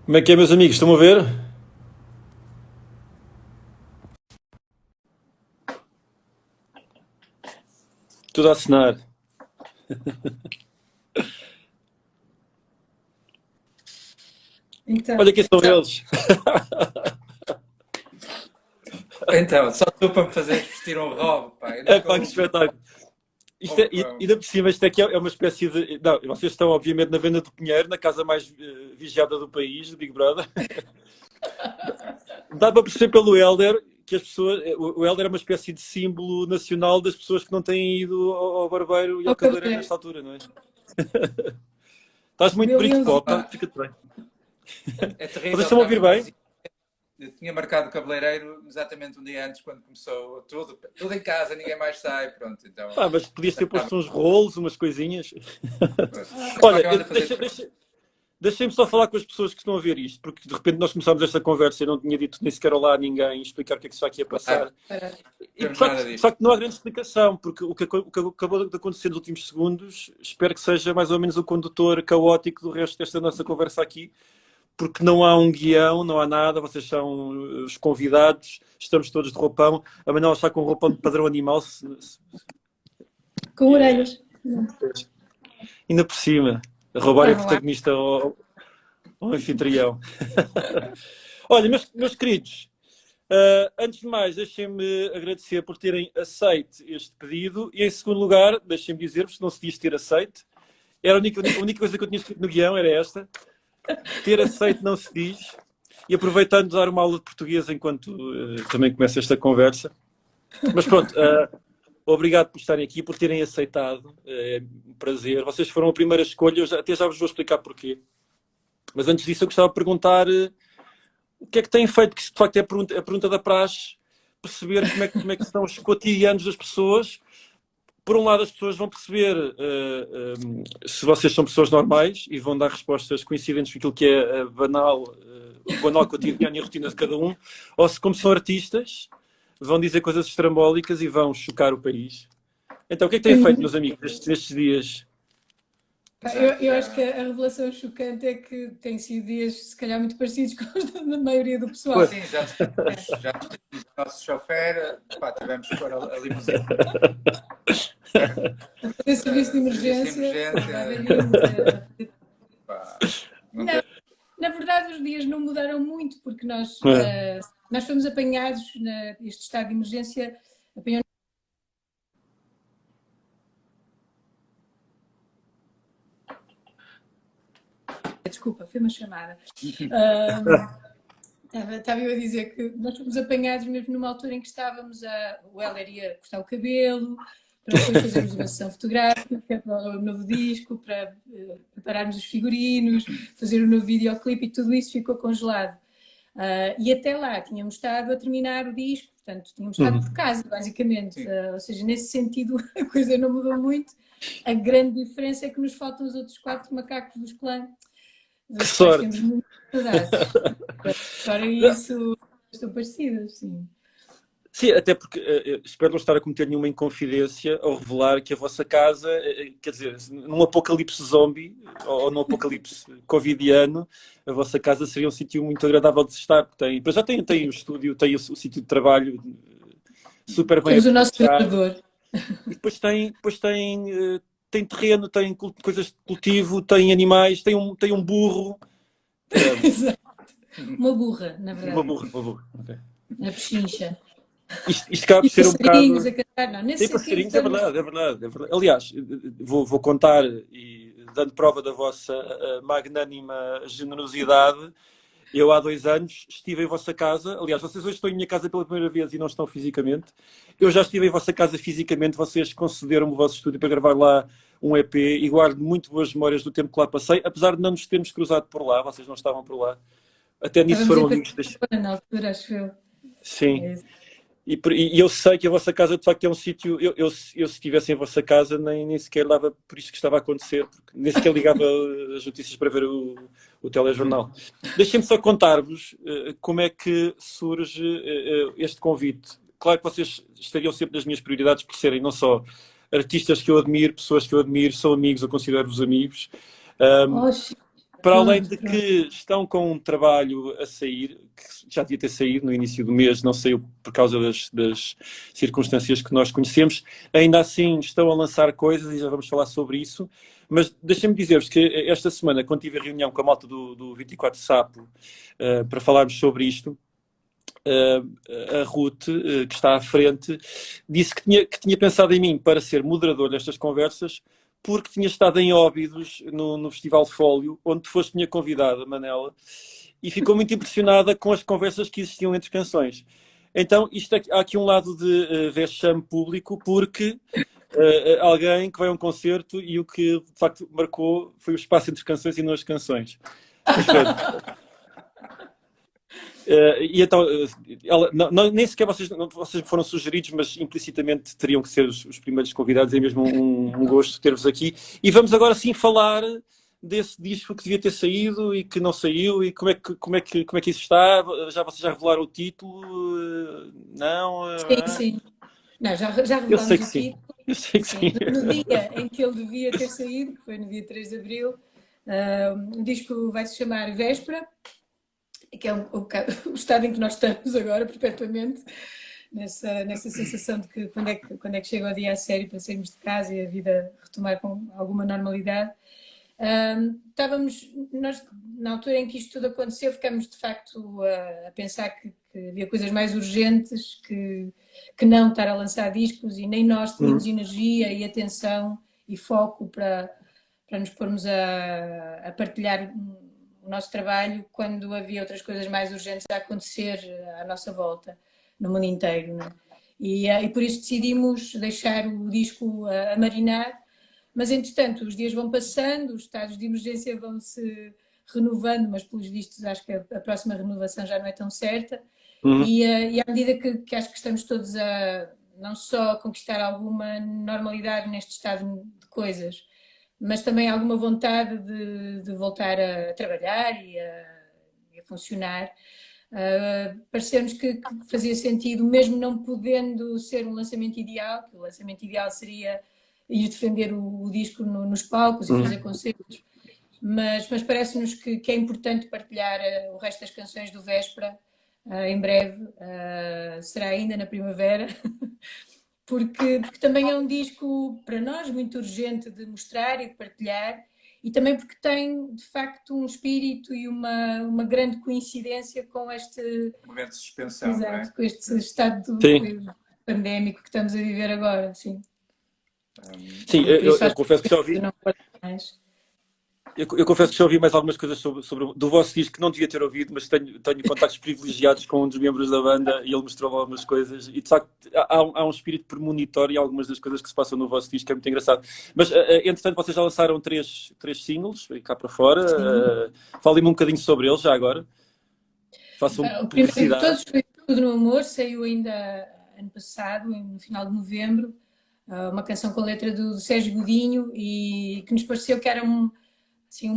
Como é que é, meus amigos? Estão a ver? Tudo a assinar. Olha Então, quem são eles. Então, só tu para me fazeres vestir um robe, pá. Eu É nunca pá, que uso. espetáculo. Isto é, Opa. ainda por cima, isto aqui é uma espécie de. Não, vocês estão, obviamente, na venda do Pinheiro, na casa mais vigiada do país, do Big Brother. Dá para perceber pelo Helder que as pessoas. O Helder é uma espécie de símbolo nacional das pessoas que não têm ido ao barbeiro e ao ao cabeleireiro cabeleireiro. nesta altura, não é? Estás muito Cabelo Britpop, Pá, fica-te bem. é Vocês terrível estão a estar ouvir num bem? casino. Eu tinha marcado o cabeleireiro exatamente um dia antes, quando começou tudo em casa, ninguém mais sai. Pronto, então. Pá, mas podias ter Ah, posto uns rolos, umas coisinhas. mas Olha, qualquer anda a fazer. deixem-me só falar com as pessoas que estão a ver isto, porque de repente nós começámos esta conversa e não tinha dito nem sequer olá a ninguém, explicar o que é que está aqui a Claro, passar. não para... E temos nada de disto. facto não há grande explicação, porque o que acabou de acontecer nos últimos segundos, espero que seja mais ou menos o condutor caótico do resto desta nossa conversa aqui, porque não há um guião, não há nada, vocês são os convidados, estamos todos de roupão, a Manuela está com roupão de padrão animal, com yeah. orelhas. Ainda por cima, a roubar Está a lá. protagonista ao anfitrião. Olha, meus queridos, antes de mais, deixem-me agradecer por terem aceito este pedido e, em segundo lugar, deixem-me dizer-vos que não se diz ter aceito. Era a única coisa que eu tinha escrito no guião era esta. Ter aceito não se diz. E aproveitando de dar uma aula de português enquanto também começa esta conversa. Mas pronto, obrigado por estarem aqui, por terem aceitado. É um prazer. Vocês foram a primeira escolha, até já vos vou explicar porquê. Mas antes disso, eu gostava de perguntar o que é que têm feito, que de facto é a pergunta da praxe, perceber como é que são os cotidianos das pessoas. Por um lado, as pessoas vão perceber se vocês são pessoas normais e vão dar respostas coincidentes com aquilo que é o banal cotidiano e a rotina de cada um, ou se, como são artistas, vão dizer coisas estrambólicas e vão chocar o país. Então, o que é que têm feito, meus amigos, nestes dias? Eu acho que a revelação chocante é que têm sido dias, se calhar, muito parecidos com os da maioria do pessoal. Sim, já despedimos o nosso chofer, pá, tivemos que pôr a limusine. Fazer serviço de Serviço de emergência, emergência. Pá, não Não, teve. na verdade, os dias não mudaram muito, porque É. nós fomos apanhados neste estado de emergência. Apanhou... Desculpa, foi uma chamada. Estava eu a dizer que nós fomos apanhados mesmo numa altura em que o Heller ia cortar o cabelo, para depois fazermos uma sessão fotográfica para o novo disco, para prepararmos os figurinos, fazer o novo videoclipe e tudo isso ficou congelado. E até lá tínhamos estado a terminar o disco, portanto tínhamos estado por casa, basicamente. Ou seja, nesse sentido a coisa não mudou muito. A grande diferença é que nos faltam os outros 4 macacos dos clãs, Que dos quais sorte! temos muitas saudades. Fora isso, estão parecidas, sim. Sim, até porque espero não estar a cometer nenhuma inconfidência ao revelar que a vossa casa, quer dizer, num apocalipse zombie ou num apocalipse covidiano, a vossa casa seria um sítio muito agradável de se estar. Porque pois já tem o estúdio, tem o sítio de trabalho super bem Temos o nosso aproveitar vereador. e tem terreno, tem coisas de cultivo, tem animais, tem um burro. Exato. Uma burra, na Uma verdade. burra, uma burra. Ok. Na pechincha. Isto acaba E por ser um passarinhos bocado. a cantar. Não, nesse Tem sentido passarinhos, é estamos... verdade, é verdade, é verdade. Aliás, vou contar e dando prova da vossa magnânima generosidade. Eu há 2 anos estive em vossa casa. Aliás, vocês hoje estão em minha casa pela primeira vez e não estão fisicamente. Eu já estive em vossa casa fisicamente. Vocês concederam-me o vosso estúdio para gravar lá um EP e guardo muito boas memórias do tempo que lá passei, apesar de não nos termos cruzado por lá. Vocês não estavam por lá. Até nisso Estávamos foram em amigos. Passarinho na altura, acho eu. Sim. É isso. E eu sei que a vossa casa de facto é um sítio. Se estivesse em vossa casa, nem sequer dava por isto que estava a acontecer, porque nem sequer ligava as notícias para ver o telejornal. Deixem-me só contar-vos como é que surge este convite. Claro que vocês estariam sempre nas minhas prioridades por serem não só artistas que eu admiro, pessoas que eu admiro, são amigos, eu considero-vos amigos. Um, Oh, Chico. para além de Pronto. que estão com um trabalho a sair, que já devia ter saído no início do mês, não saiu por causa das circunstâncias que nós conhecemos, ainda assim estão a lançar coisas e já vamos falar sobre isso. Mas deixem-me dizer-vos que esta semana, quando tive a reunião com a malta do 24 Sapo, para falarmos sobre isto, a Ruth, que está à frente, disse que tinha pensado em mim para ser moderador destas conversas, porque tinha estado em Óbidos, no Festival Fólio, onde tu foste minha convidada, Manela, e ficou muito impressionada com as conversas que existiam entre canções. Então, há aqui um lado de vexame público, porque alguém que vai a um concerto e o que de facto marcou foi o espaço entre canções e não as canções. Mas, pronto. E então, nem sequer vocês foram sugeridos, mas implicitamente teriam que ser os primeiros convidados. É mesmo um gosto ter-vos aqui. E vamos agora sim falar desse disco que devia ter saído e que não saiu. E como é que isso está? Vocês já revelaram o título? Não? Sim. Não, já Eu sei que revelámos o sim. título. Eu sei que sim. No dia em que ele devia ter saído, que foi no dia 3 de Abril, o disco vai se chamar Véspera, que é o estado em que nós estamos agora, perpetuamente, nessa sensação de que quando é que chega o dia a sério para sairmos de casa e a vida retomar com alguma normalidade. Nós, na altura em que isto tudo aconteceu, ficámos de facto a pensar que havia coisas mais urgentes que não estar a lançar discos, e nem nós tínhamos energia e atenção e foco para nos pormos a partilhar o nosso trabalho quando havia outras coisas mais urgentes a acontecer à nossa volta, no mundo inteiro, não é? E por isso decidimos deixar o disco a marinar. Mas, entretanto, os dias vão passando, os estados de emergência vão-se renovando, mas, pelos vistos, acho que a próxima renovação já não é tão certa. E à medida que acho que estamos todos a não só conquistar alguma normalidade neste estado de coisas, mas também alguma vontade de voltar a trabalhar e a funcionar, pareceu-nos que fazia sentido, mesmo não podendo ser um lançamento ideal, que o lançamento ideal seria ir defender o disco nos palcos e fazer concertos, mas parece-nos que é importante partilhar o resto das canções do Véspera em breve, será ainda na primavera, porque também é um disco para nós muito urgente de mostrar e de partilhar, e também porque tem de facto um espírito e uma grande coincidência com este momento de suspensão, exato, não é? com este estado pandémico que estamos a viver agora, sim. Sim, eu confesso que já ouvi. Não pode mais. Eu confesso que já ouvi mais algumas coisas do vosso disco que não devia ter ouvido, mas tenho contactos privilegiados com um dos membros da banda e ele mostrou algumas coisas. E de facto há um espírito premonitório em algumas das coisas que se passam no vosso disco, que é muito engraçado. Mas entretanto vocês já lançaram três singles cá para fora. Falem-me um bocadinho sobre eles já agora. Façam O primeiro de publicidade. todos foi Tudo no Amor, saiu ainda ano passado, no final de novembro. Uma canção com a letra do Sérgio Godinho e que nos pareceu que era um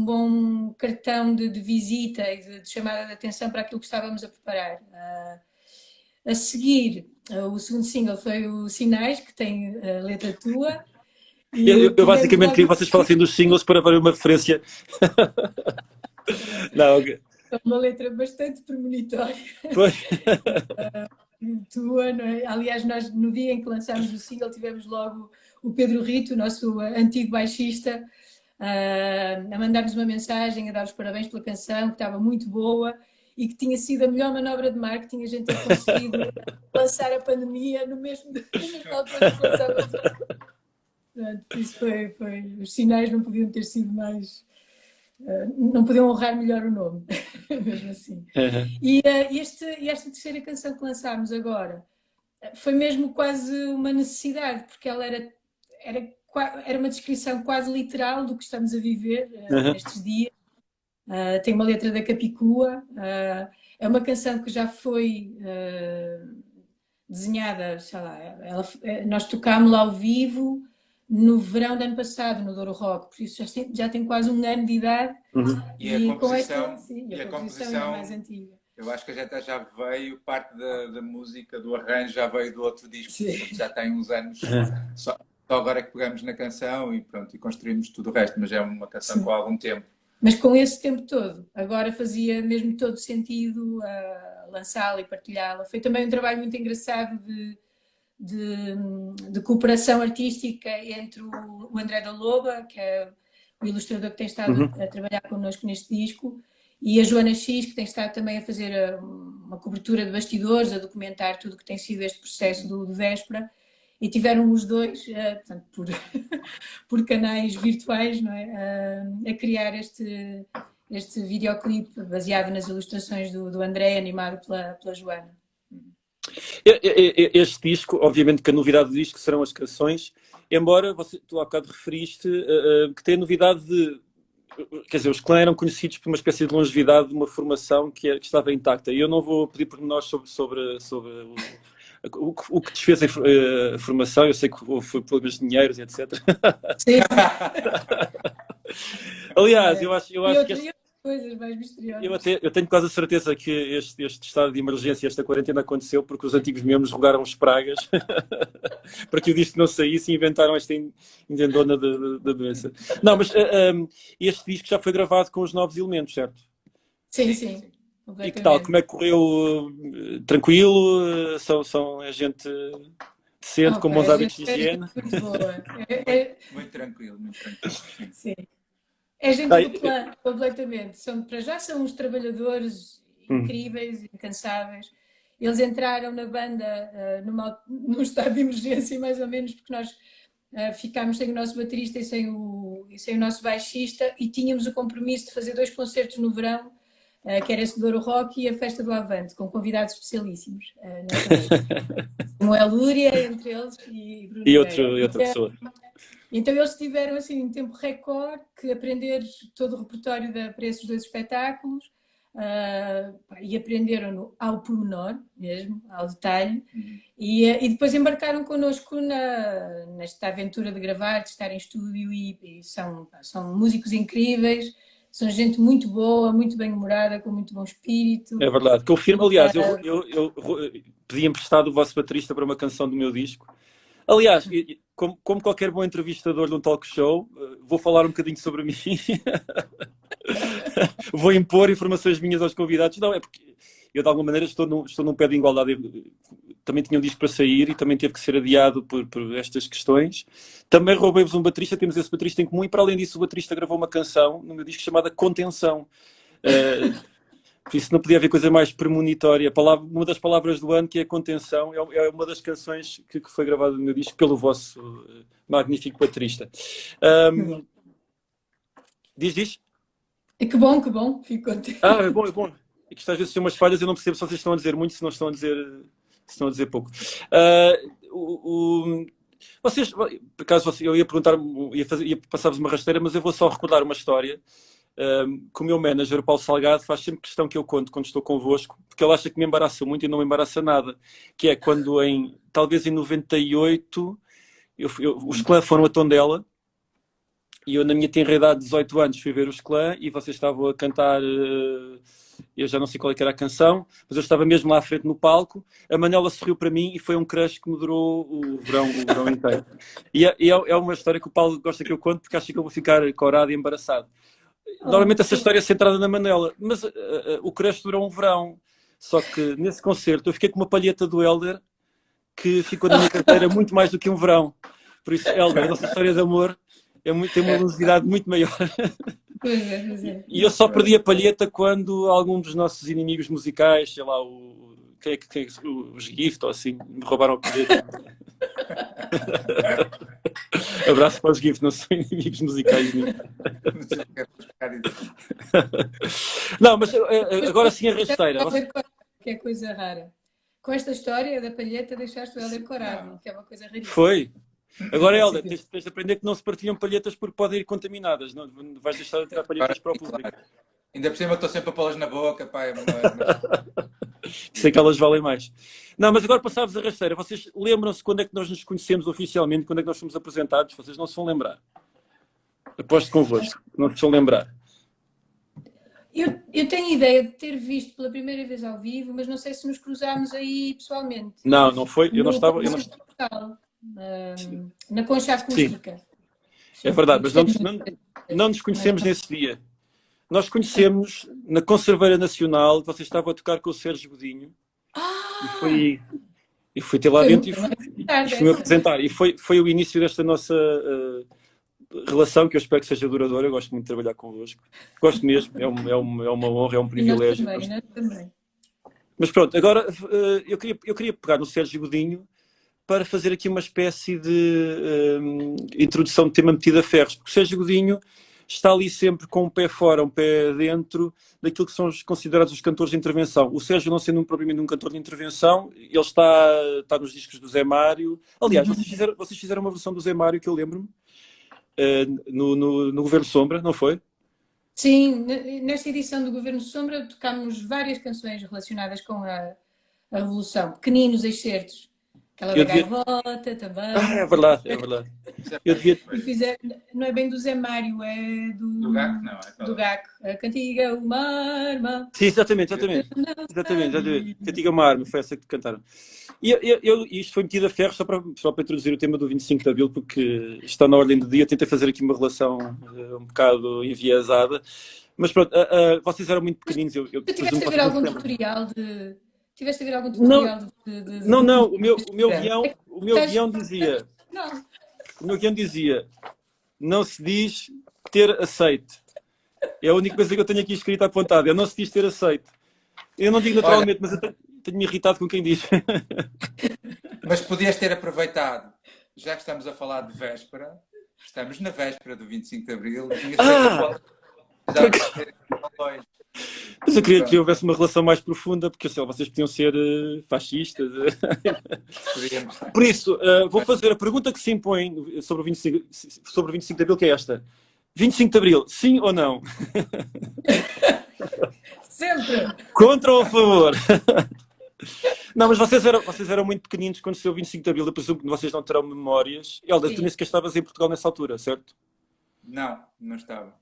bom cartão de visita e de chamada de atenção para aquilo que estávamos a preparar. A seguir, o segundo single foi o Sinais, que tem a letra tua. Eu basicamente queria que vocês falassem dos singles para uma referência. Não, okay. É uma letra bastante premonitória. Pois. Tua, não é? Aliás, nós no dia em que lançámos o single tivemos logo o Pedro Rito, o nosso antigo baixista, a mandar-nos uma mensagem, a dar os parabéns pela canção, que estava muito boa e que tinha sido a melhor manobra de marketing a gente ter conseguido lançar a pandemia no mesmo altura que lançávamos. Isso foi. Os sinais não podiam ter sido mais. Não podiam honrar melhor o nome, mesmo assim. E esta terceira canção que lançámos agora foi mesmo quase uma necessidade, porque ela era uma descrição quase literal do que estamos a viver nestes dias. Tem uma letra da Capicua, é uma canção que já foi desenhada, sei lá, nós tocámos-la ao vivo no verão do ano passado, no Douro Rock, por isso já tem quase um ano de idade. E a composição, a composição é mais antiga. Eu acho que a gente já veio, parte da música, do arranjo, já veio do outro disco, portanto, já tem uns anos. Só agora é que pegamos na canção e pronto, e construímos tudo o resto, mas é uma canção com algum tempo. mas com esse tempo todo. Agora fazia mesmo todo sentido lançá-la e partilhá-la. Foi também um trabalho muito engraçado de cooperação artística entre o André da Loba, que é o ilustrador que tem estado a trabalhar connosco neste disco, e a Joana X, que tem estado também a fazer uma cobertura de bastidores, a documentar tudo o que tem sido este processo do Véspera, e tiveram os dois, portanto, por canais virtuais, não é? A criar este videoclipe baseado nas ilustrações do André, animado pela Joana. Este disco, obviamente que a novidade do disco serão as canções, embora tu há bocado referiste que tem a novidade de... Quer dizer, os Clã eram conhecidos por uma espécie de longevidade de uma formação que estava intacta. E eu não vou pedir pormenores sobre o que desfez a formação. Eu sei que foi problemas de dinheiros, etc. Sim. Aliás, eu acho que coisas mais misteriosas. Eu tenho quase a certeza que este estado de emergência, esta quarentena aconteceu porque os antigos membros rogaram os pragas para que o disco não saísse e inventaram esta intentona da doença. Não, mas este disco já foi gravado com os novos elementos, certo? Sim, sim. E que tal? Como é que correu? Tranquilo? São a gente decente, com bons hábitos de higiene? Muito boa. Muito tranquilo, muito tranquilo. Sim. É gente do Clã, completamente. Para já são uns trabalhadores incríveis, incansáveis. Eles entraram na banda num estado de emergência, mais ou menos, porque nós ficámos sem o nosso baterista e sem o nosso baixista, e tínhamos o compromisso de fazer 2 concertos no verão, que era esse Douro Rock e a Festa do Avante, com convidados especialíssimos. Samuel Lúria, entre eles, e Bruno e outra pessoa. Então eles tiveram assim em tempo recorde que aprender todo o repertório para esses 2 espetáculos, e aprenderam ao pormenor mesmo, ao detalhe, e depois embarcaram connosco nesta aventura de gravar, de estar em estúdio, e são músicos incríveis, são gente muito boa, muito bem-humorada, com muito bom espírito. É verdade, confirmo. Aliás, eu pedi emprestado o vosso baterista para uma canção do meu disco. Aliás, como qualquer bom entrevistador de um talk show, vou falar um bocadinho sobre mim. Vou impor informações minhas aos convidados. Não, é porque eu, de alguma maneira, estou num pé de igualdade. Também tinha um disco para sair e também teve que ser adiado por estas questões. Também roubei-vos um baterista, temos esse baterista em comum, e para além disso o baterista gravou uma canção no meu disco chamada Contenção. Por isso não podia haver coisa mais premonitória. Uma das palavras do ano, que é contenção, é uma das canções que foi gravada no meu disco pelo vosso magnífico baterista. Diz? Que bom, fico contente. É bom. E que às vezes tem umas falhas, eu não percebo se vocês estão a dizer muito, se não estão a dizer pouco. Vocês, por acaso, eu ia perguntar, ia passar-vos uma rasteira, mas eu vou só recordar uma história. Que o meu manager, o Paulo Salgado, faz sempre questão que eu conto quando estou convosco, porque ele acha que me embaraça muito e não me embaraça nada, que é quando talvez em 98 os Clã foram a Tondela e eu, na minha tenra idade de 18 anos, fui ver os Clã e vocês estavam a cantar, eu já não sei qual é que era a canção, mas eu estava mesmo lá à frente no palco. A Manela sorriu para mim e foi um crush que me durou o verão inteiro. E é uma história que o Paulo gosta que eu conto, porque acha que eu vou ficar corado e embaraçado. Normalmente essa história é centrada na Manela, mas o crush durou um verão. Só que nesse concerto eu fiquei com uma palheta do Hélder que ficou na minha carteira muito mais do que um verão. Por isso, Hélder, a nossa história de amor tem uma longevidade muito maior. Pois é. E eu só perdi a palheta quando algum dos nossos inimigos musicais, sei lá, os Gift ou assim, me roubaram a palheta. Abraço para os Gift, não são inimigos musicais. Não, mas agora sim a rasteira. Que é coisa rara. Com esta história da palheta deixaste o Hélder corado, que é uma coisa raríssima. Foi. Agora, Hélder, tens de aprender que não se partilham palhetas porque podem ir contaminadas. Não vais deixar de tirar palhetas para o público. Ainda por cima estou sempre a pô-las na boca, pai. Sei que elas valem mais. Não, mas agora passávamos a rasteira. Vocês lembram-se quando é que nós nos conhecemos oficialmente? Quando é que nós fomos apresentados? Vocês não se vão lembrar. Aposto convosco. Não se vão lembrar. Eu tenho ideia de ter visto pela primeira vez ao vivo, mas não sei se nos cruzámos aí pessoalmente. Não foi. Eu não estava... Na concha acústica. Sim. É verdade, mas não nos conhecemos nesse dia. Nós conhecemos na Conserveira Nacional, você estava a tocar com o Sérgio Godinho, e Ah! foi, e fui ter lá Foi dentro muito e tarde fui-me essa. apresentar. E foi o início desta nossa relação, que eu espero que seja duradoura. Eu gosto muito de trabalhar convosco. Gosto mesmo, é uma honra, é um E nós privilégio. também, nós também. Mas pronto, agora eu queria pegar no Sérgio Godinho para fazer aqui uma espécie de introdução de tema metido a ferros, porque o Sérgio Godinho está ali sempre com um pé fora, um pé dentro daquilo que são considerados os cantores de intervenção. O Sérgio, não sendo propriamente um cantor de intervenção, ele está nos discos do Zé Mário. Aliás, Uhum. vocês fizeram uma versão do Zé Mário, que eu lembro-me, no Governo Sombra, não foi? Sim, nesta edição do Governo Sombra tocámos várias canções relacionadas com a Revolução. Pequeninos excertos. Aquela Eu da devia... Gaivota É também. verdade, é verdade. Eu devia... E fizer, não é bem do Zé Mário, é Do GAC, não, do Gaco. A cantiga, o Marma. Sim, exatamente. Cantiga uma arma, foi essa que cantaram. Isto foi metido a ferro só para introduzir o tema do 25 de Abril, porque está na ordem do dia. Tentei fazer aqui uma relação um bocado enviesada. Mas pronto, vocês eram muito pequeninos, eu Tu presumo tiveste que a ver vocês não se algum lembram. tutorial de. Tiveste a ver algum Não, tutorial não, É que o meu estás. guião dizia, Não. o meu guião dizia, não se diz ter aceite. É a única coisa que eu tenho aqui escrita apontada, é não se diz ter aceite. Eu não digo Olha, naturalmente, mas eu tenho-me irritado com quem diz. mas podias ter aproveitado, já que estamos a falar de véspera, estamos na véspera do 25 de Abril, tinhas feito a Ah! ponte, já de ter longe. Mas eu queria que Pronto, houvesse uma relação mais profunda, porque sei lá, vocês podiam ser fascistas. podíamos. Por isso, vou Mas fazer a pergunta que se impõe sobre o 25 de Abril, que é esta. 25 de Abril, sim ou não? Sempre! Contra ou a favor? Não, mas vocês eram muito pequeninos quando saiu o 25 de Abril. Eu presumo que vocês não terão memórias. Helder, tu nem Sim. sequer estavas em Portugal nessa altura, certo? não, não estava.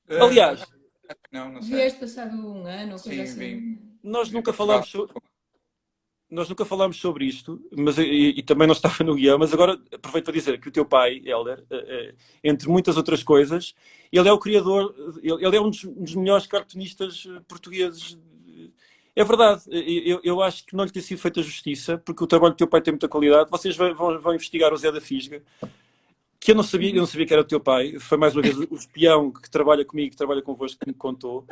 Aliás, Não, não sei. Vieste passado um ano ou coisa Sim, assim. nós vim nunca para Portugal. falámos Nós nunca falámos sobre isto, mas, e também não estava no guião, mas agora aproveito para dizer que o teu pai, Helder, entre muitas outras coisas, ele é o criador, ele é um dos melhores cartunistas portugueses. É verdade, eu acho que não lhe tem sido feita justiça, porque o trabalho do teu pai tem muita qualidade. Vocês vão investigar o Zé da Fisga, que eu não sabia que era o teu pai. Foi mais uma vez o espião que trabalha comigo, que trabalha convosco, que me contou.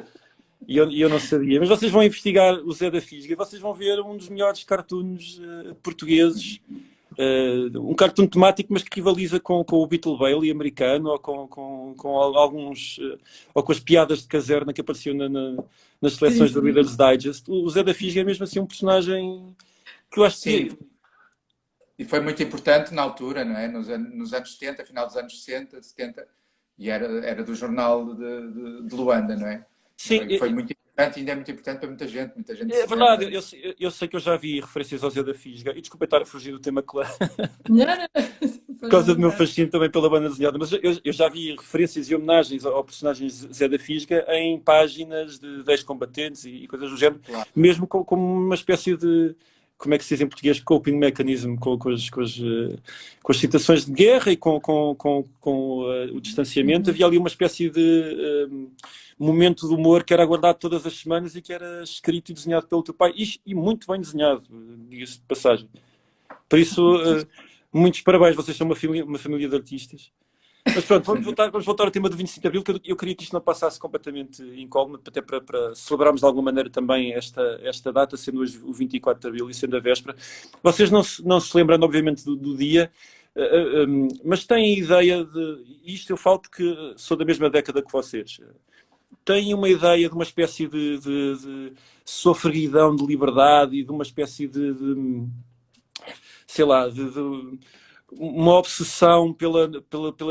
E eu não sabia. Mas vocês vão investigar o Zé da Fisga e vocês vão ver um dos melhores cartoons portugueses. Um cartoon temático, mas que rivaliza com o Beetle Bailey americano ou com alguns. Ou com as piadas de caserna que apareciam nas Sim, seleções do sim. Reader's Digest. O Zé da Fisga é mesmo assim um personagem que eu acho Sim, que. e foi muito importante na altura, não é? Nos anos 70, final dos anos 60, 70, e era do jornal de Luanda, não é? Sim, E foi muito importante, e ainda é muito importante para muita gente é se verdade. lembra. Eu sei que eu já vi referências ao Zé da Fisga. E desculpa estar a fugir do tema, claro. Não, não, Por faz à causa do meu vontade. fascínio também pela banda desenhada, mas eu já vi referências e homenagens ao personagem Zé da Fisga em páginas de ex-combatentes e coisas do género, Claro. mesmo como uma espécie de, como é que se diz em português, coping mechanism com as situações de guerra e com o distanciamento. Uhum. Havia ali uma espécie de momento de humor que era aguardado todas as semanas e que era escrito e desenhado pelo teu pai, e muito bem desenhado, diga-se de passagem. Por isso, muitos parabéns, vocês são uma família de artistas. Mas pronto, vamos voltar ao tema do 25 de Abril, que eu queria que isto não passasse completamente incólume, até para celebrarmos de alguma maneira também esta data, sendo hoje o 24 de Abril e sendo a véspera. Vocês não se lembram, obviamente, do dia, mas têm ideia de. Isto eu falo porque sou da mesma década que vocês. Têm uma ideia de uma espécie de sofreguidão de liberdade e de uma espécie de sei lá, de uma obsessão pela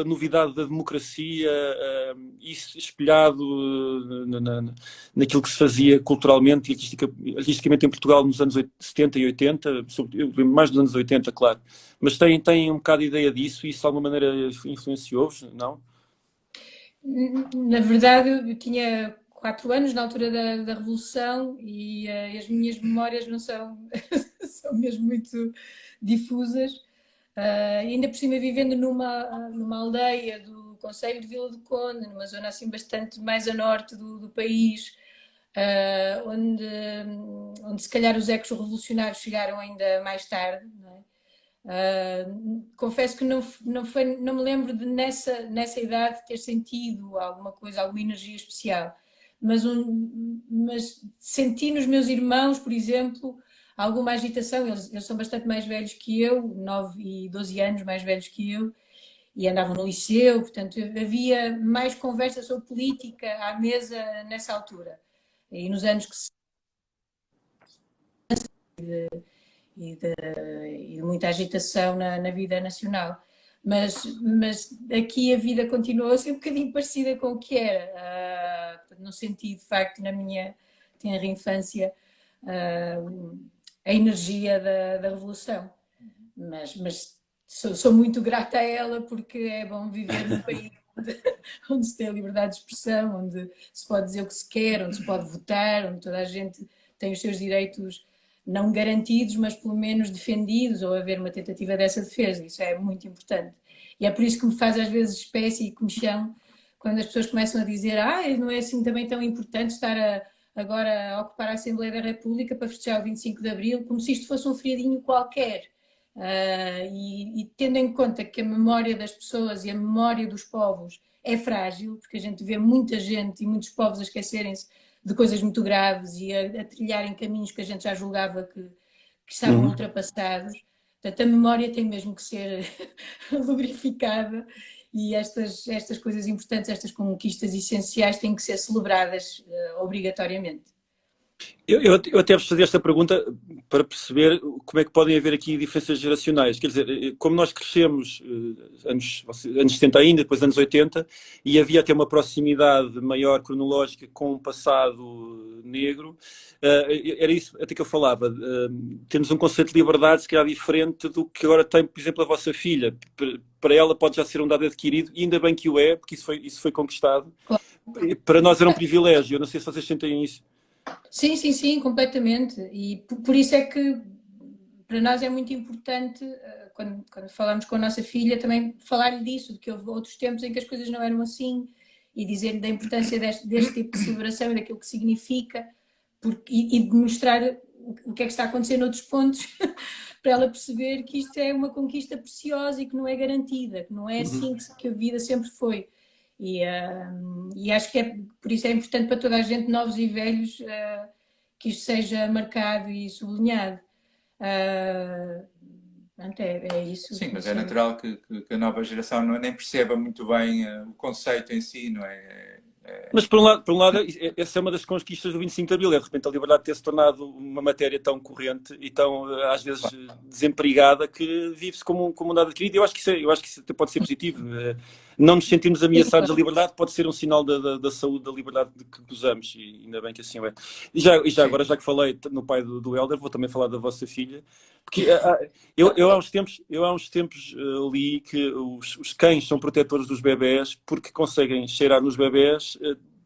novidade da democracia, isso espelhado naquilo que se fazia culturalmente e artisticamente em Portugal nos anos 70 e 80, eu lembro mais dos anos 80, claro. Mas têm um bocado de ideia disso e isso de alguma maneira influenciou-vos, não? Na verdade, eu tinha 4 anos na altura da Revolução e as minhas memórias não são, são mesmo muito difusas. Ainda por cima, vivendo numa aldeia do no concelho de Vila do Conde, numa zona assim bastante mais a norte do país, onde se calhar os ecos revolucionários chegaram ainda mais tarde, não é? Confesso que não me lembro de nessa idade ter sentido alguma coisa, alguma energia especial, mas senti nos meus irmãos, por exemplo, alguma agitação. Eles são bastante mais velhos que eu, 9 e 12 anos mais velhos que eu, e andavam no liceu, portanto havia mais conversa sobre política à mesa nessa altura. E nos anos que se e de muita agitação na vida nacional. Mas aqui a vida continuou a ser um bocadinho parecida com o que era. Não senti, de facto, na minha tenra infância, a energia da Revolução. Mas sou muito grata a ela, porque é bom viver num país onde se tem a liberdade de expressão, onde se pode dizer o que se quer, onde se pode votar, onde toda a gente tem os seus direitos não garantidos, mas pelo menos defendidos, ou haver uma tentativa dessa defesa. Isso é muito importante. E é por isso que me faz às vezes espécie e comichão quando as pessoas começam a dizer não é assim também tão importante estar agora a ocupar a Assembleia da República para festejar o 25 de Abril, como se isto fosse um feriadinho qualquer. E tendo em conta que a memória das pessoas e a memória dos povos é frágil, porque a gente vê muita gente e muitos povos a esquecerem-se de coisas muito graves e a trilharem caminhos que a gente já julgava que estavam ultrapassados. Portanto, a memória tem mesmo que ser lubrificada e estas coisas importantes, estas conquistas essenciais têm que ser celebradas obrigatoriamente. Eu até vos fazia esta pergunta para perceber como é que podem haver aqui diferenças geracionais. Quer dizer, como nós crescemos anos 70 ainda, depois anos 80, e havia até uma proximidade maior cronológica com o passado negro, era isso até que eu falava. Temos um conceito de liberdade se calhar diferente do que agora tem, por exemplo, a vossa filha. Para ela pode já ser um dado adquirido, e ainda bem que o é, porque isso foi conquistado. Claro. Para nós era um privilégio. Eu não sei se vocês sentem isso. Sim, completamente. E por isso é que para nós é muito importante, quando falamos com a nossa filha, também falar-lhe disso, de que houve outros tempos em que as coisas não eram assim, e dizer-lhe da importância deste tipo de celebração e daquilo que significa, e de mostrar o que é que está a acontecer noutros pontos, para ela perceber que isto é uma conquista preciosa e que não é garantida, que não é assim que a vida sempre foi. E acho que por isso é importante para toda a gente, novos e velhos, que isto seja marcado e sublinhado. É isso. Sim, mas é natural que a nova geração nem perceba muito bem o conceito em si, não é? Mas, por um lado, essa é uma das conquistas do 25 de Abril, é de repente a liberdade ter se tornado uma matéria tão corrente e tão, às vezes, desempregada, que vive-se como um dado adquirido. Eu acho que isso até pode ser positivo. Não nos sentirmos ameaçados da liberdade pode ser um sinal da saúde da liberdade que gozamos, e ainda bem que assim é. E já agora, já que falei no pai do Hélder, vou também falar da vossa filha, porque eu há uns tempos li que os cães são protetores dos bebés porque conseguem cheirar nos bebés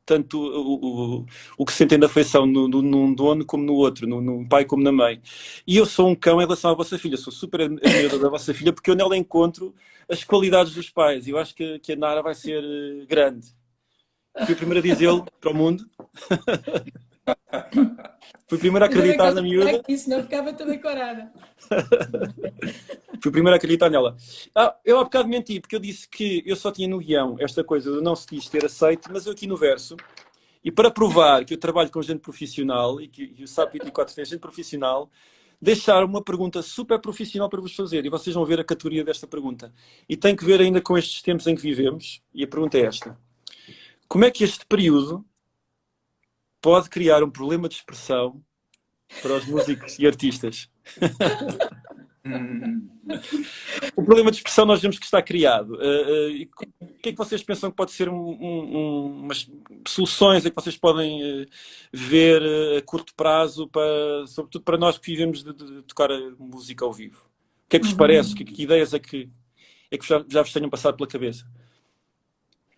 tanto o que sentem de afeição num dono como no outro, no pai como na mãe. E eu sou um cão em relação à vossa filha, sou super admirador da vossa filha porque eu nela encontro as qualidades dos pais. Eu acho que a Nara vai ser grande. Fui o primeiro a dizê-lo para o mundo. Fui o primeiro a acreditar na miúda. Isso não ficava toda corada. Fui o primeiro a acreditar nela. Eu há bocado menti, porque eu disse que eu só tinha no guião esta coisa de não se quis ter aceito, mas eu aqui no verso, e para provar que eu trabalho com gente profissional e que o SAP 24 tem gente profissional, deixar uma pergunta super profissional para vos fazer, e vocês vão ver a categoria desta pergunta. E tem que ver ainda com estes tempos em que vivemos, e a pergunta é esta. Como é que este período pode criar um problema de expressão para os músicos e artistas? O problema de expressão nós vemos que está criado. O que é que vocês pensam que pode ser umas soluções que vocês podem ver a curto prazo, sobretudo para nós que vivemos de tocar a música ao vivo? O que é que vos parece? Que ideias é que já vos tenham passado pela cabeça?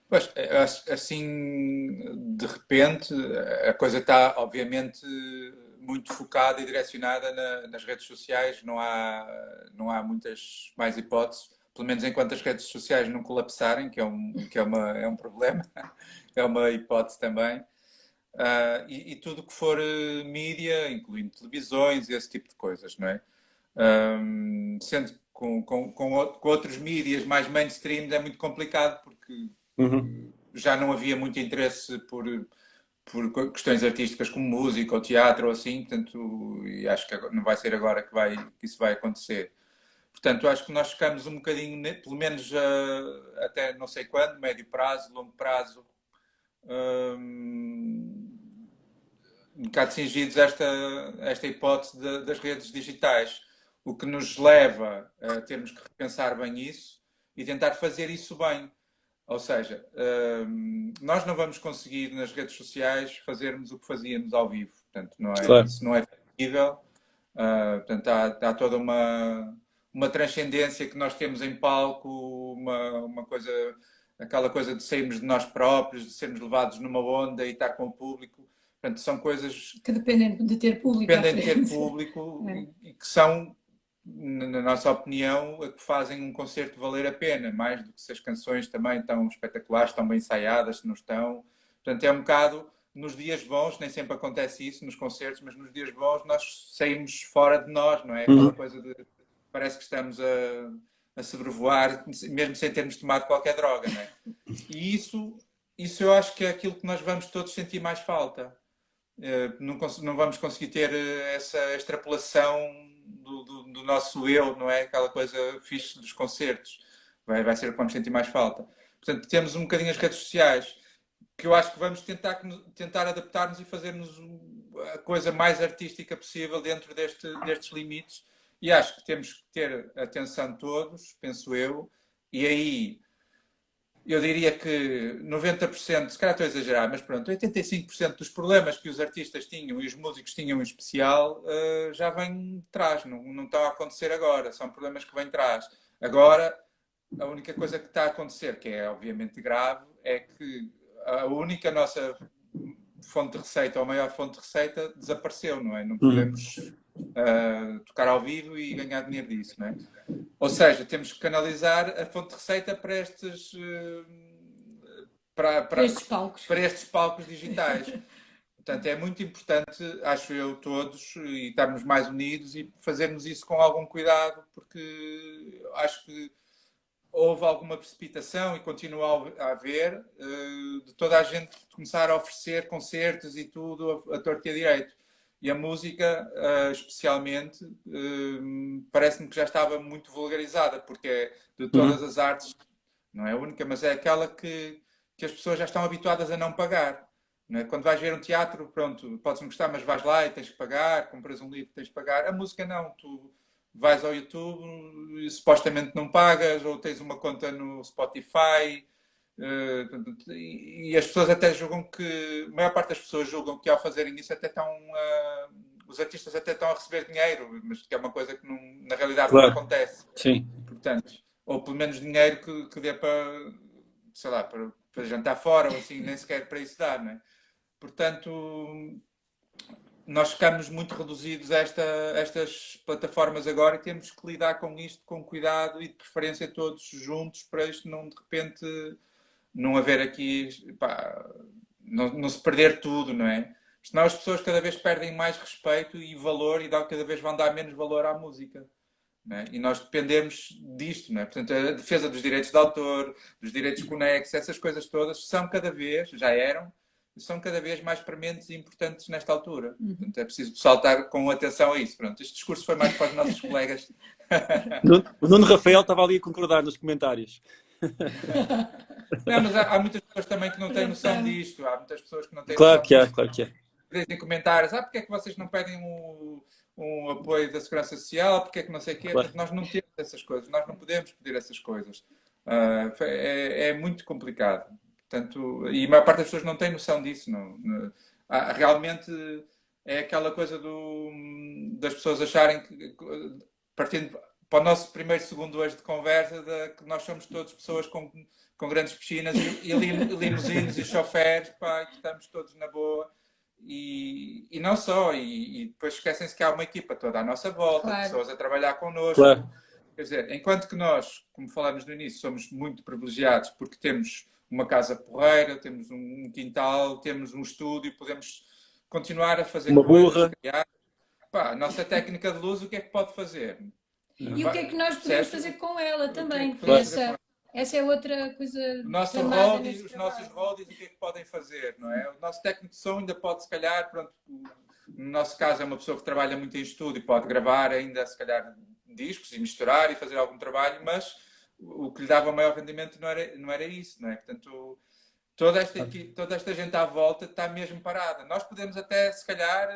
Pois, assim, de repente, a coisa está, obviamente, muito focada e direcionada nas redes sociais, não há muitas mais hipóteses. pelo menos enquanto as redes sociais não colapsarem, que é um problema, é uma hipótese também. E tudo que for mídia, incluindo televisões e esse tipo de coisas, não é? Sendo que com outros mídias mais mainstream é muito complicado, porque já não havia muito interesse por questões artísticas como música ou teatro ou assim, portanto, e acho que não vai ser agora que isso vai acontecer. Portanto, acho que nós ficamos um bocadinho, pelo menos até não sei quando, médio prazo, longo prazo, um bocado cingidos a esta hipótese das redes digitais, o que nos leva a termos que repensar bem isso e tentar fazer isso bem. Ou seja, nós não vamos conseguir nas redes sociais fazermos o que fazíamos ao vivo. Portanto, Claro. isso não é possível. Portanto, há toda uma transcendência que nós temos em palco, uma coisa, aquela coisa de sairmos de nós próprios, de sermos levados numa onda e estar com o público. Portanto, são coisas que dependem de ter público e que são, na nossa opinião, a que fazem um concerto valer a pena, mais do que se as canções também estão espetaculares, estão bem ensaiadas, se não estão. Portanto, é um bocado, nos dias bons, nem sempre acontece isso nos concertos, mas nos dias bons nós saímos fora de nós, não é? Aquela coisa de, parece que estamos a sobrevoar, mesmo sem termos tomado qualquer droga, não é? E isso eu acho que é aquilo que nós vamos todos sentir mais falta. Não vamos conseguir ter essa extrapolação do nosso eu, não é? Aquela coisa fixe dos concertos. Vai ser o que vamos sentir mais falta. Portanto, temos um bocadinho as redes sociais, que eu acho que vamos tentar adaptar-nos e fazermos a coisa mais artística possível dentro destes limites. E acho que temos que ter atenção todos, penso eu, e aí eu diria que 90%, se calhar estou a exagerar, mas pronto, 85% dos problemas que os artistas tinham e os músicos tinham em especial já vêm de trás, não estão a acontecer agora, são problemas que vêm de trás. Agora, a única coisa que está a acontecer, que é obviamente grave, é que a única nossa fonte de receita, ou a maior fonte de receita, desapareceu, não é? Não podemos tocar ao vivo e ganhar dinheiro disso, não é? Ou seja, temos que canalizar a fonte de receita para estes palcos digitais. Portanto, é muito importante, acho eu, todos, e estarmos mais unidos e fazermos isso com algum cuidado, porque acho que houve alguma precipitação e continua a haver de toda a gente começar a oferecer concertos e tudo a torto e a direito. E a música, especialmente, parece-me que já estava muito vulgarizada, porque é de todas as artes, não é a única, mas é aquela que as pessoas já estão habituadas a não pagar. Não é? Quando vais ver um teatro, pronto, podes-me gostar, mas vais lá e tens que pagar, compras um livro, tens que pagar. A música não, tu vais ao YouTube e supostamente não pagas, ou tens uma conta no Spotify. E as pessoas até julgam que, a maior parte das pessoas julgam que ao fazerem isso até estão, os artistas até estão a receber dinheiro, mas que é uma coisa que na realidade não acontece. Sim. Portanto, ou pelo menos dinheiro que dê para, sei lá, para jantar fora, ou assim, nem sequer para isso dá, não é? Portanto, nós ficamos muito reduzidos a estas plataformas agora e temos que lidar com isto com cuidado e de preferência todos juntos para isto não, de repente, não haver aqui, pá, não se perder tudo, não é? Senão as pessoas cada vez perdem mais respeito e valor e cada vez vão dar menos valor à música. Não é? E nós dependemos disto, não é? Portanto, a defesa dos direitos de autor, dos direitos conexos, essas coisas todas são cada vez, já eram, são cada vez mais prementes e importantes nesta altura. Portanto, é preciso saltar com atenção a isso. Pronto, este discurso foi mais para os nossos colegas. O Nuno Rafael estava ali a concordar nos comentários. Não, mas há muitas pessoas também que não têm noção disto. Há muitas pessoas que não têm Claro noção que há, disto. claro que há. Dizem comentários, porque é que vocês não pedem um apoio da Segurança Social, porque é que não sei o quê. Claro. Nós não temos essas coisas, nós não podemos pedir essas coisas. É muito complicado. Portanto, e a maior parte das pessoas não tem noção disso. Realmente é aquela coisa das pessoas acharem que, partindo para o nosso primeiro, segundo hoje de conversa, que nós somos todos pessoas com grandes piscinas e limusines e choferes, pá, que estamos todos na boa. E não só, e depois esquecem-se que há uma equipa toda à nossa volta, pessoas a trabalhar connosco. Claro. Quer dizer, enquanto que nós, como falámos no início, somos muito privilegiados porque temos uma casa porreira, temos um quintal, temos um estúdio, podemos continuar a fazer Uma coisas, burra. criar. Pá, a nossa técnica de luz, o que é que pode fazer? E o que é que nós podemos fazer com ela também? Porque Claro. essa é outra coisa O nosso tramada roadies, neste os nossos trabalho. roadies, o que é que podem fazer, não é? O nosso técnico de som ainda pode, se calhar, pronto, no nosso caso é uma pessoa que trabalha muito em estúdio, pode gravar ainda, se calhar, discos e misturar e fazer algum trabalho, mas o que lhe dava maior rendimento não era isso, não é? Portanto, toda esta gente à volta está mesmo parada. Nós podemos até, se calhar,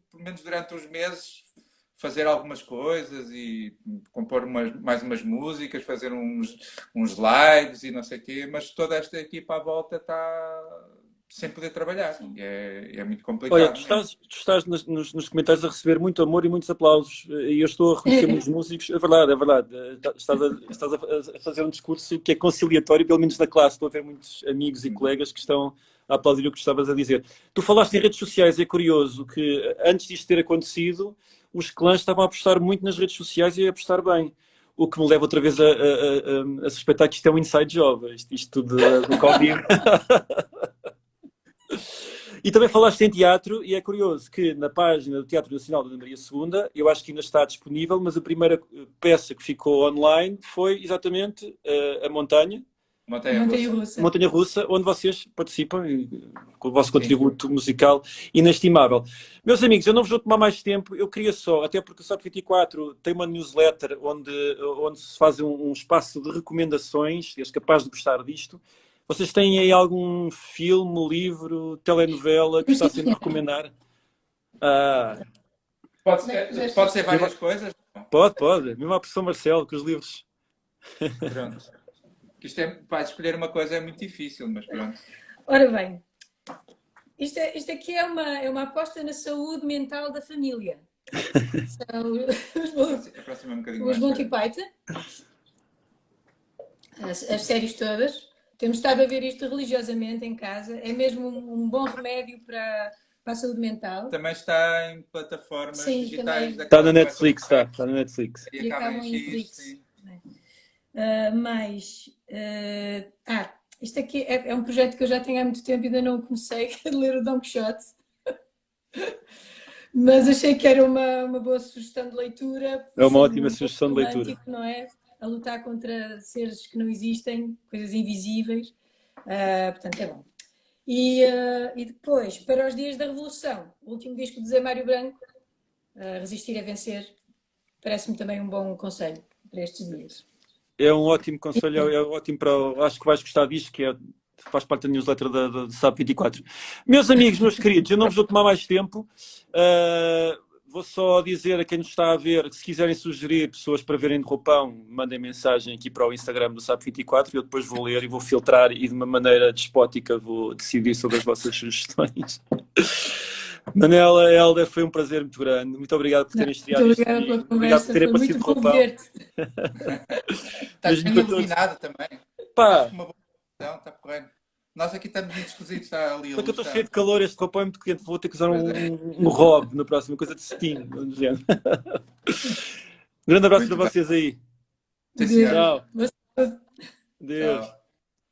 pelo menos durante uns meses, fazer algumas coisas e compor mais umas músicas, fazer uns lives e não sei o quê, mas toda esta equipa à volta está sem poder trabalhar. E é muito complicado. Olha, tu estás nos comentários a receber muito amor e muitos aplausos. E eu estou a reconhecer muitos músicos. É verdade, é verdade. Estás a fazer um discurso que é conciliatório, pelo menos na classe. Estou a ver muitos amigos e colegas que estão a aplaudir o que estavas a dizer. Tu falaste em redes sociais. É curioso que antes disto ter acontecido, os clãs estavam a apostar muito nas redes sociais e a apostar bem. O que me leva outra vez a suspeitar que isto é um inside job. Isto do Covid. E também falaste em teatro, e é curioso que na página do Teatro Nacional da Maria II, eu acho que ainda está disponível, mas a primeira peça que ficou online foi exatamente a Montanha Russa, onde vocês participam com o vosso contributo musical inestimável. Meus amigos, eu não vos vou tomar mais tempo, eu queria só, até porque o SAP 24 tem uma newsletter onde se faz um espaço de recomendações, és capaz de gostar disto. Vocês têm aí algum filme, livro, telenovela que está sendo a recomendar? Pode ser várias coisas? Pode. Mesmo a professor Marcelo, com os livros. Pronto. Para escolher uma coisa é muito difícil, mas pronto. Ora bem, isto aqui é uma aposta na saúde mental da família. São os Monty Python, as séries todas. Temos estado a ver isto religiosamente em casa. É mesmo um bom remédio para a saúde mental. Também está em plataformas digitais. Está na Netflix, está na Netflix. E acabam em Netflix. Isto aqui é um projeto que eu já tenho há muito tempo e ainda não comecei, que é de ler o Don Quixote. Mas achei que era uma boa sugestão de leitura. É uma ótima sugestão de leitura. Não é? A lutar contra seres que não existem, coisas invisíveis. Portanto, é bom. E depois, para os dias da Revolução, o último disco de Zé Mário Branco, Resistir a Vencer, parece-me também um bom conselho para estes dias. É um ótimo conselho, é ótimo acho que vais gostar disto, que faz parte da newsletter da SAP 24. Meus amigos, meus queridos, eu não vos vou tomar mais tempo. Vou só dizer a quem nos está a ver que se quiserem sugerir pessoas para verem de roupão, mandem mensagem aqui para o Instagram do SAP 24 e eu depois vou ler e vou filtrar e de uma maneira despótica vou decidir sobre as vossas sugestões. Manela, Helder, foi um prazer muito grande. Muito obrigado por terem estreado isto. Muito obrigada pela conversa. Obrigado por terem aparecido de roupão. Estás bem iluminado também. Pá! Uma boa visão, está correndo. Nós aqui estamos muito esquisitos, está ali a luz. Porque eu estou cheio de calor, este roupão é muito quente, vou ter que usar um robe na próxima, coisa de cetim. Um grande abraço para vocês aí. Tchau. Deus.